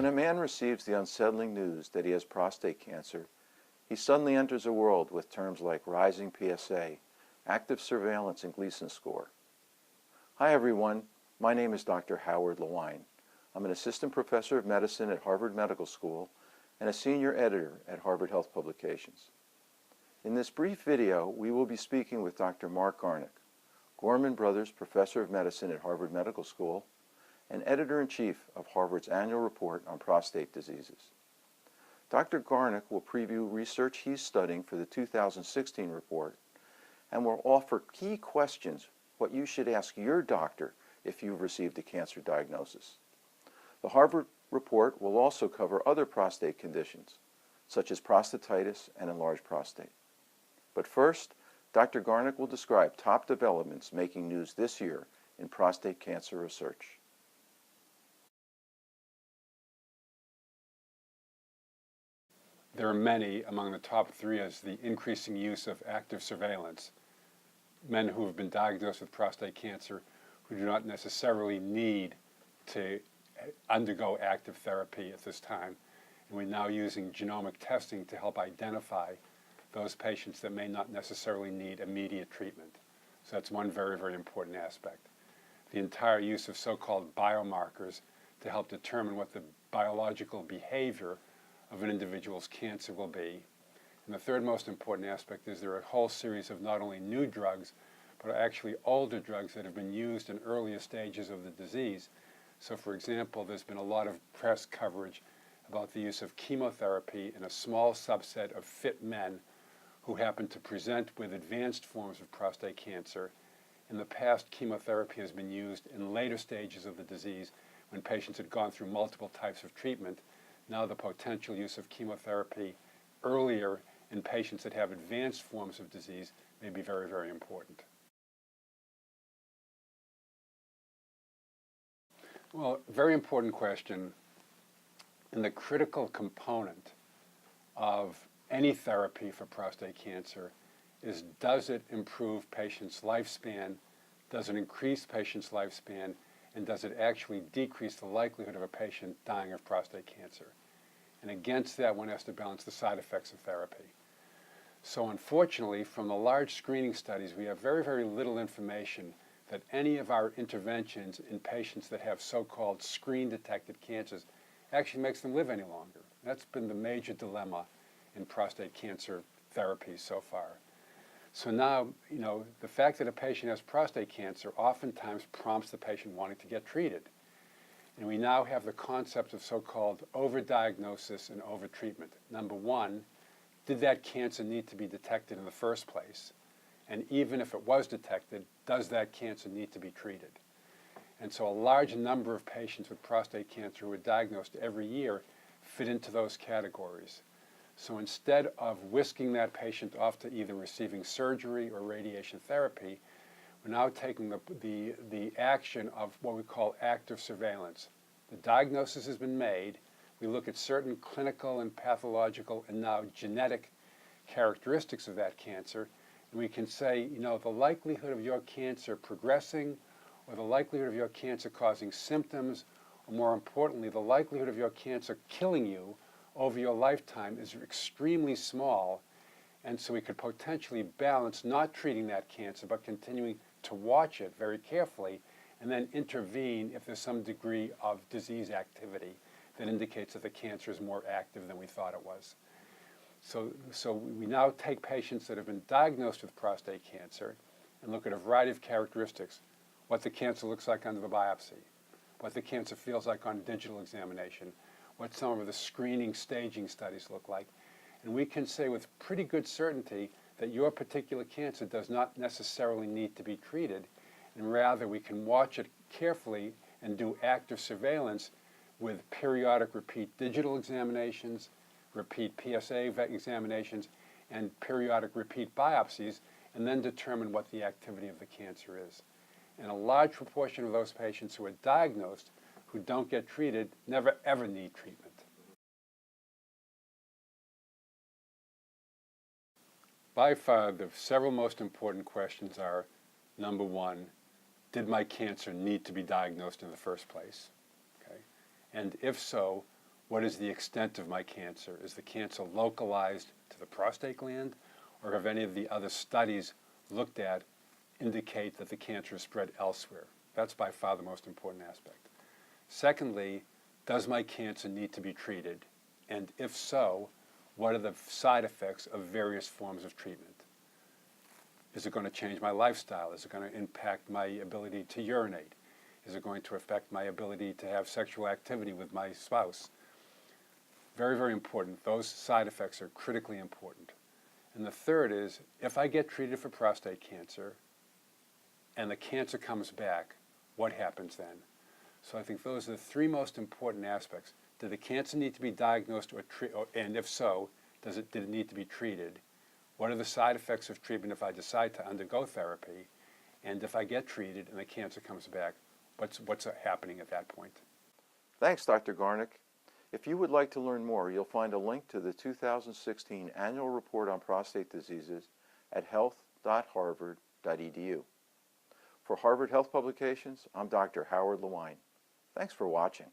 When a man receives the unsettling news that he has prostate cancer, he suddenly enters a world with terms like rising PSA, active surveillance, and Gleason score. Hi everyone, my name is Dr. Howard Lewine. I'm an assistant professor of medicine at Harvard Medical School and a senior editor at Harvard Health Publications. In this brief video, we will be speaking with Dr. Marc Garnick, Gorman Brothers Professor of Medicine at Harvard Medical School and Editor-in-Chief of Harvard's annual report on prostate diseases. Dr. Garnick will preview research he's studying for the 2016 report and will offer key questions what you should ask your doctor if you've received a cancer diagnosis. The Harvard report will also cover other prostate conditions, such as prostatitis and enlarged prostate. But first, Dr. Garnick will describe top developments making news this year in prostate cancer research. There are many among the top three as the increasing use of active surveillance. Men who have been diagnosed with prostate cancer who do not necessarily need to undergo active therapy at this time. And we're now using genomic testing to help identify those patients that may not necessarily need immediate treatment. So that's one very, very important aspect. The entire use of so-called biomarkers to help determine what the biological behavior of an individual's cancer will be. And the third most important aspect is there are a whole series of not only new drugs, but actually older drugs that have been used in earlier stages of the disease. So for example, there's been a lot of press coverage about the use of chemotherapy in a small subset of fit men who happen to present with advanced forms of prostate cancer. In the past, chemotherapy has been used in later stages of the disease when patients had gone through multiple types of treatment. Now the potential use of chemotherapy earlier in patients that have advanced forms of disease may be very, very important. Well, very important question. And the critical component of any therapy for prostate cancer is, does it improve patients' lifespan, does it increase patients' lifespan, and does it actually decrease the likelihood of a patient dying of prostate cancer? And against that, one has to balance the side effects of therapy. So unfortunately, from the large screening studies, we have very, very little information that any of our interventions in patients that have so-called screen-detected cancers actually makes them live any longer. That's been the major dilemma in prostate cancer therapy so far. So now, the fact that a patient has prostate cancer oftentimes prompts the patient wanting to get treated. And we now have the concept of so-called overdiagnosis and overtreatment. Number one, did that cancer need to be detected in the first place? And even if it was detected, does that cancer need to be treated? And so a large number of patients with prostate cancer who are diagnosed every year fit into those categories. So instead of whisking that patient off to either receiving surgery or radiation therapy, we're now taking the action of what we call active surveillance. The diagnosis has been made. We look at certain clinical and pathological and now genetic characteristics of that cancer, and we can say, the likelihood of your cancer progressing or the likelihood of your cancer causing symptoms, or more importantly, the likelihood of your cancer killing you over your lifetime is extremely small. And so we could potentially balance not treating that cancer, but continuing to watch it very carefully and then intervene if there's some degree of disease activity that indicates that the cancer is more active than we thought it was. So we now take patients that have been diagnosed with prostate cancer and look at a variety of characteristics: what the cancer looks like under the biopsy, what the cancer feels like on digital examination, what some of the screening staging studies look like. And we can say with pretty good certainty that your particular cancer does not necessarily need to be treated, and rather we can watch it carefully and do active surveillance with periodic repeat digital examinations, repeat PSA examinations, and periodic repeat biopsies, and then determine what the activity of the cancer is. And a large proportion of those patients who are diagnosed who don't get treated never ever need treatment. By far, the several most important questions are, number one, did my cancer need to be diagnosed in the first place? Okay. And if so, What is the extent of my cancer? Is the cancer localized to the prostate gland, or have any of the other studies looked at indicate that the cancer is spread elsewhere? That's by far the most important aspect. Secondly, does my cancer need to be treated? And if so, what are the side effects of various forms of treatment? Is it going to change my lifestyle? Is it going to impact my ability to urinate? Is it going to affect my ability to have sexual activity with my spouse? Very, very important. Those side effects are critically important. And the third is, if I get treated for prostate cancer and the cancer comes back, what happens then? So I think those are the three most important aspects. Did the cancer need to be diagnosed and if so, did it need to be treated? What are the side effects of treatment if I decide to undergo therapy? And if I get treated and the cancer comes back, what's happening at that point? Thanks, Dr. Garnick. If you would like to learn more, you'll find a link to the 2016 Annual Report on Prostate Diseases at health.harvard.edu. For Harvard Health Publications, I'm Dr. Howard Lewine. Thanks for watching.